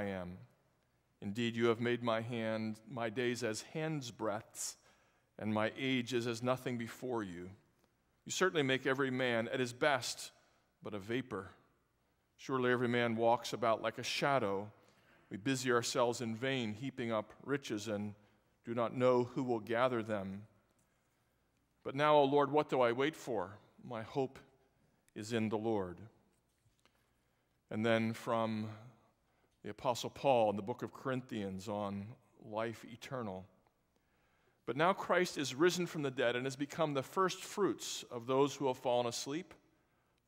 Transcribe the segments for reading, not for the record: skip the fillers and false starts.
I am. Indeed, you have made my days as hand's breadths, and my age is as nothing before you. You certainly make every man at his best but a vapor. Surely every man walks about like a shadow. We busy ourselves in vain, heaping up riches, and do not know who will gather them. But now, O Lord, what do I wait for? My hope is in the Lord. And then from the Apostle Paul in the book of Corinthians on life eternal. But now Christ is risen from the dead and has become the first fruits of those who have fallen asleep.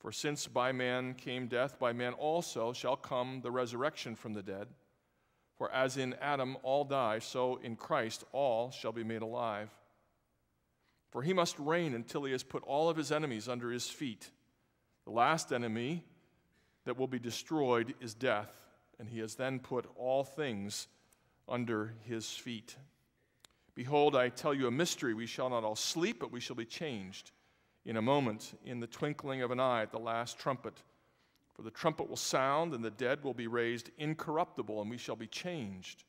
For since by man came death, by man also shall come the resurrection from the dead. For as in Adam all die, so in Christ all shall be made alive. For he must reign until he has put all of his enemies under his feet. The last enemy that will be destroyed is death, and he has then put all things under his feet. Behold, I tell you a mystery. We shall not all sleep, but we shall be changed in a moment, in the twinkling of an eye, at the last trumpet. For the trumpet will sound, and the dead will be raised incorruptible, and we shall be changed.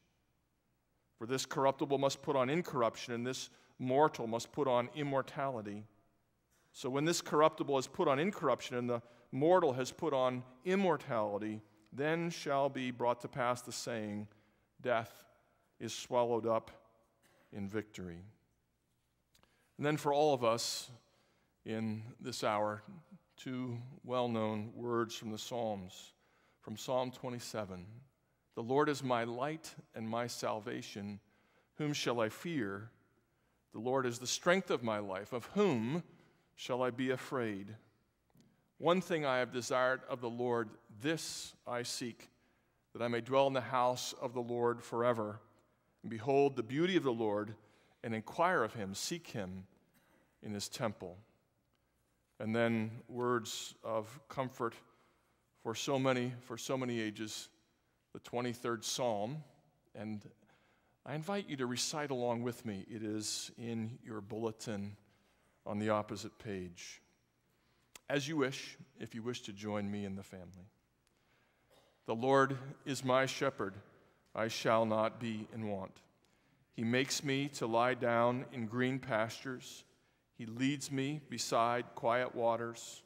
For this corruptible must put on incorruption, and this mortal must put on immortality. So when this corruptible is put on incorruption, and the mortal has put on immortality, then shall be brought to pass the saying, death is swallowed up in victory. And then for all of us in this hour, two well-known words from the Psalms, from Psalm 27. The Lord is my light and my salvation. Whom shall I fear? The Lord is the strength of my life. Of whom shall I be afraid? One thing I have desired of the Lord, this I seek, that I may dwell in the house of the Lord forever, and behold the beauty of the Lord, and inquire of him, seek him in his temple. And then words of comfort for so many ages, the 23rd Psalm. And I invite you to recite along with me. It is in your bulletin on the opposite page. As you wish, if you wish to join me in the family. The Lord is my shepherd, I shall not be in want. He makes me to lie down in green pastures. He leads me beside quiet waters.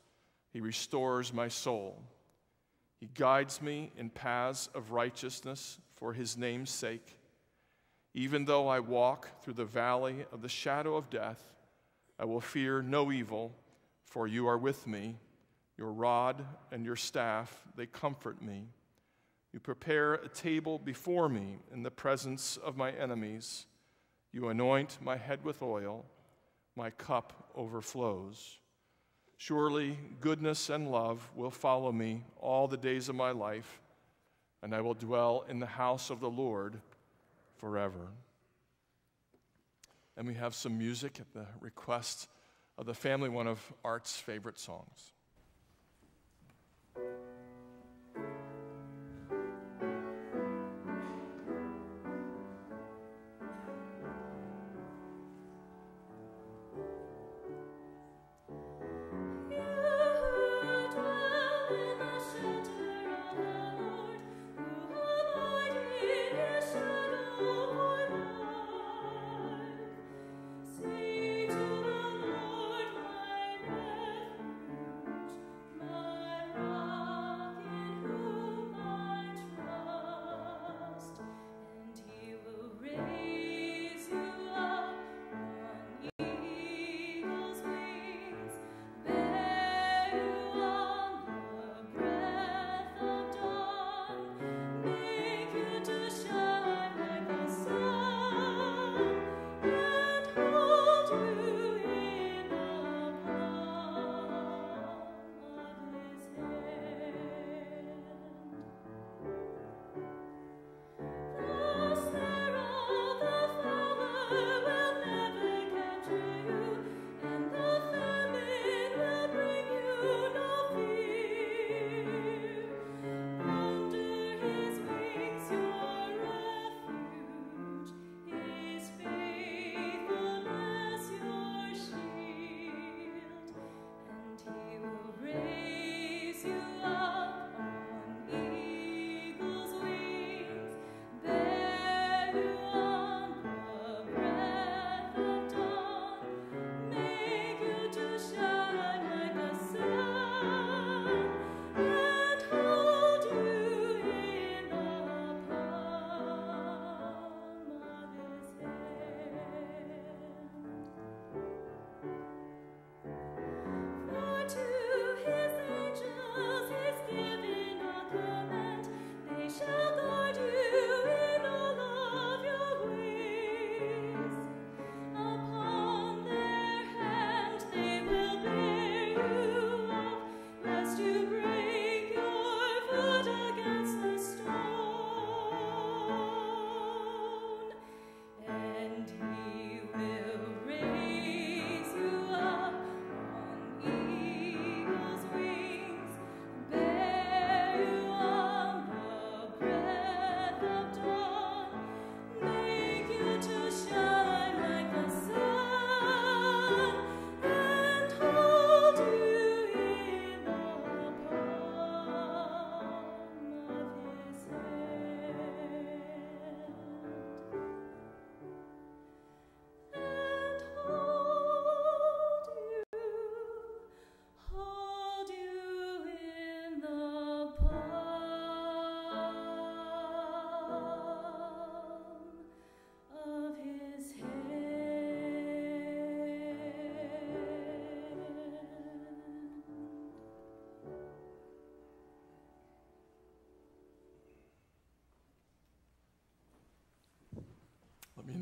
He restores my soul. He guides me in paths of righteousness for his name's sake. Even though I walk through the valley of the shadow of death, I will fear no evil, for you are with me. Your rod and your staff, they comfort me. You prepare a table before me in the presence of my enemies. You anoint my head with oil. My cup overflows. Surely goodness and love will follow me all the days of my life, and I will dwell in the house of the Lord forever. And we have some music at the request of the family, one of Art's favorite songs. Say to the Lord, my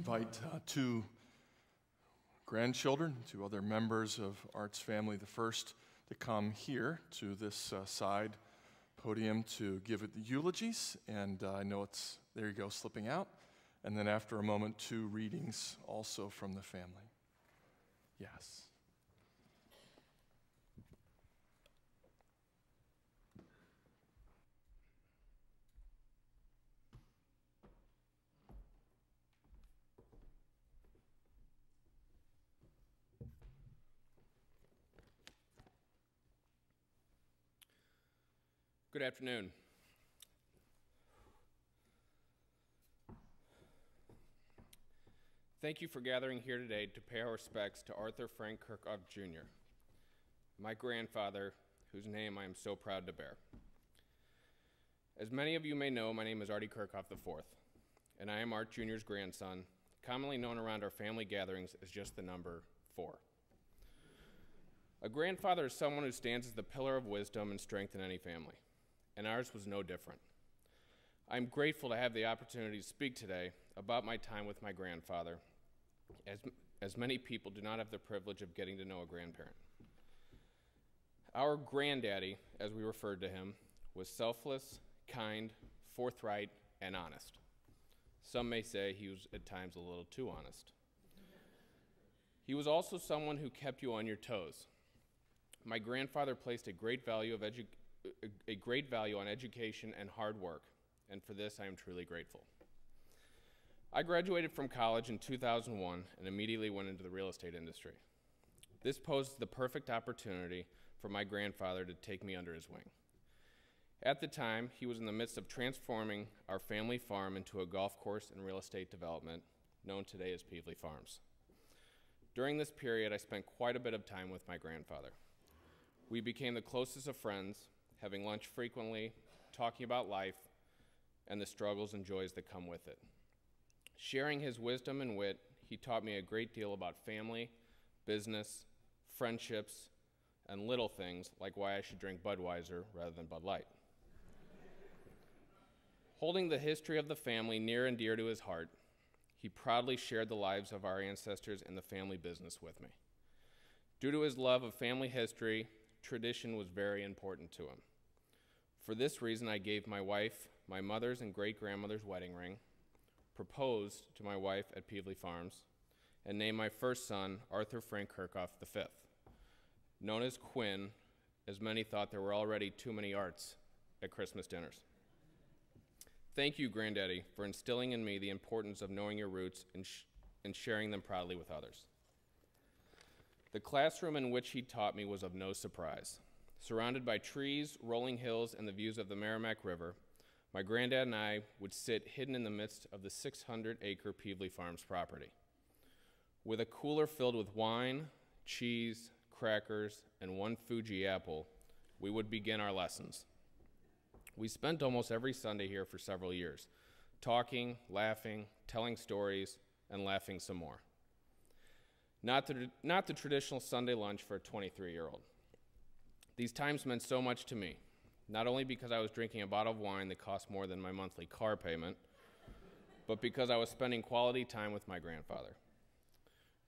invite two grandchildren, two other members of Art's family, the first to come here to this side podium to give it the eulogies, and I know it's, there you go, slipping out. And then after a moment, two readings also from the family. Yes. Good afternoon. Thank you for gathering here today to pay our respects to Arthur Frank Kerckhoff Junior, my grandfather, whose name I am so proud to bear. As many of you may know, my name is Artie Kerckhoff IV, and I am Art Jr.'s grandson, commonly known around our family gatherings as just the number 4. A grandfather is someone who stands as the pillar of wisdom and strength in any family, and ours was no different. I'm grateful to have the opportunity to speak today about my time with my grandfather, as many people do not have the privilege of getting to know a grandparent. Our granddaddy, as we referred to him, was selfless, kind, forthright, and honest. Some may say he was at times a little too honest. He was also someone who kept you on your toes. My grandfather placed a great value on education and hard work, and for this I am truly grateful. I graduated from college in 2001 and immediately went into the real estate industry. This posed the perfect opportunity for my grandfather to take me under his wing. At the time, he was in the midst of transforming our family farm into a golf course and real estate development, known today as Peevely Farms. During this period, I spent quite a bit of time with my grandfather. We became the closest of friends, having lunch frequently, talking about life, and the struggles and joys that come with it. Sharing his wisdom and wit, he taught me a great deal about family, business, friendships, and little things like why I should drink Budweiser rather than Bud Light. Holding the history of the family near and dear to his heart, he proudly shared the lives of our ancestors and the family business with me. Due to his love of family history, tradition was very important to him. For this reason, I gave my wife my mother's and great-grandmother's wedding ring, proposed to my wife at Peevely Farms, and named my first son Arthur Frank Kerckhoff V, known as Quinn, as many thought there were already too many Arts at Christmas dinners. Thank you, Granddaddy, for instilling in me the importance of knowing your roots and sharing them proudly with others. The classroom in which he taught me was of no surprise. Surrounded by trees, rolling hills, and the views of the Merrimack River, my granddad and I would sit hidden in the midst of the 600-acre Peevely Farms property. With a cooler filled with wine, cheese, crackers, and one Fuji apple, we would begin our lessons. We spent almost every Sunday here for several years, talking, laughing, telling stories, and laughing some more. Not the traditional Sunday lunch for a 23-year-old. These times meant so much to me, not only because I was drinking a bottle of wine that cost more than my monthly car payment, but because I was spending quality time with my grandfather.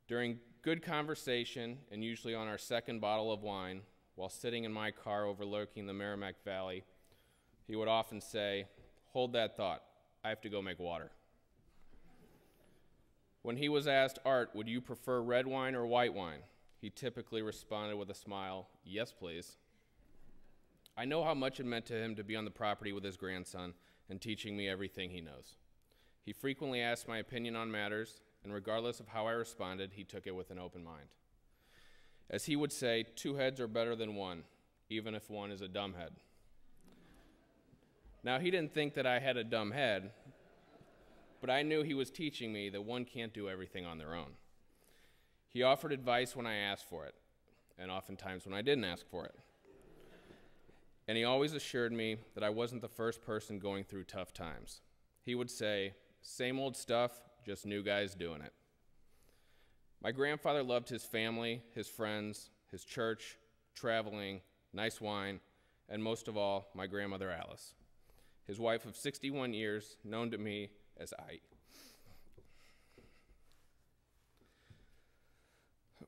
During good conversation, and usually on our second bottle of wine, while sitting in my car overlooking the Merrimack Valley, he would often say, "Hold that thought, I have to go make water." When he was asked, "Art, would you prefer red wine or white wine?" he typically responded with a smile, "Yes, please." I know how much it meant to him to be on the property with his grandson and teaching me everything he knows. He frequently asked my opinion on matters, and regardless of how I responded, he took it with an open mind. As he would say, 2 heads are better than one, even if one is a dumb head. Now, he didn't think that I had a dumb head, but I knew he was teaching me that one can't do everything on their own. He offered advice when I asked for it, and oftentimes when I didn't ask for it. And he always assured me that I wasn't the first person going through tough times. He would say, "Same old stuff, just new guys doing it." My grandfather loved his family, his friends, his church, traveling, nice wine, and most of all, my grandmother Alice, his wife of 61 years, known to me as I.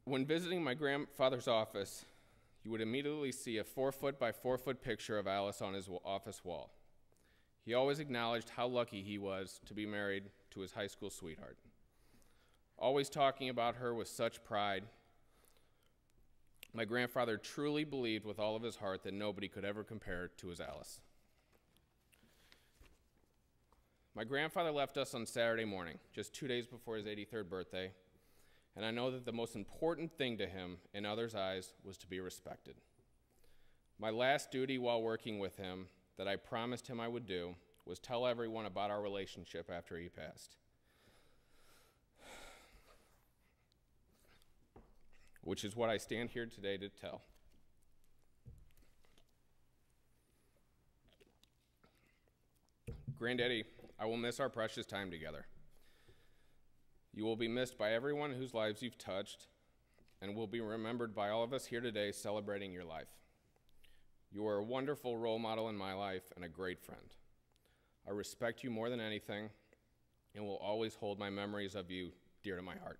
When visiting my grandfather's office, you would immediately see a 4-foot by 4-foot picture of Alice on his office wall. He always acknowledged how lucky he was to be married to his high school sweetheart, always talking about her with such pride. My grandfather truly believed with all of his heart that nobody could ever compare to his Alice. My grandfather left us on Saturday morning, just 2 days before his 83rd birthday, and I know that the most important thing to him, in others' eyes, was to be respected. My last duty while working with him, that I promised him I would do, was tell everyone about our relationship after he passed. Which is what I stand here today to tell. Granddaddy, I will miss our precious time together. You will be missed by everyone whose lives you've touched, and will be remembered by all of us here today celebrating your life. You are a wonderful role model in my life and a great friend. I respect you more than anything, and will always hold my memories of you dear to my heart.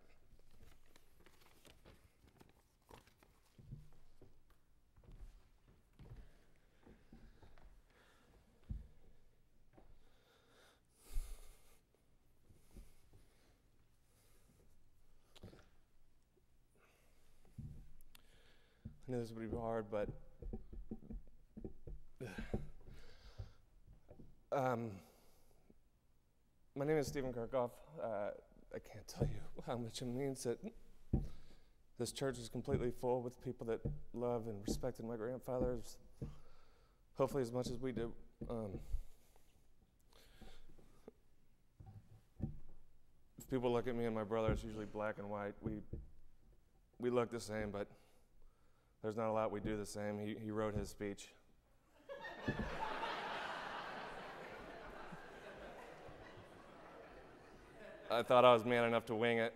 I knew this would be hard, but my name is Stephen Kerckhoff. I can't tell you how much it means that this church is completely full with people that love and respected my grandfather, hopefully as much as we do. If people look at me and my brother, it's usually black and white. We look the same, but there's not a lot we do the same. He wrote his speech. I thought I was man enough to wing it,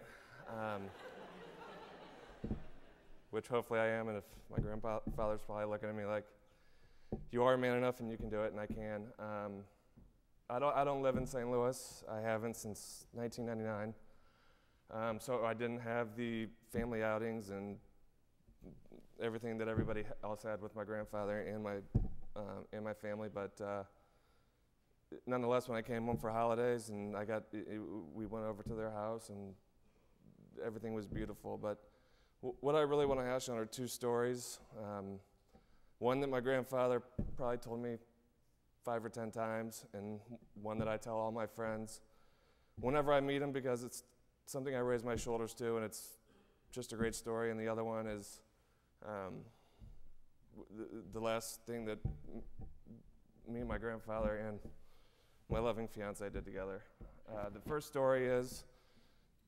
which hopefully I am, and if my grandfather's probably looking at me like, you are man enough and you can do it, and I can. I don't live in St. Louis. I haven't since 1999, so I didn't have the family outings and everything that everybody else had with my grandfather and my family, but nonetheless, when I came home for holidays and we went over to their house and everything was beautiful. But what I really want to hash on are two stories. One that my grandfather probably told me 5 or 10 times, and one that I tell all my friends whenever I meet him, because it's something I raise my shoulders to, and it's just a great story. And the other one is the last thing that me and my grandfather and my loving fiance did together. The first story is,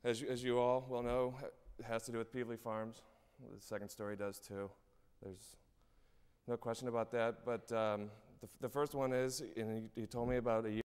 as you all well know, it has to do with Peevely Farms. The second story does too. There's no question about that. But the first one is, and he told me about a year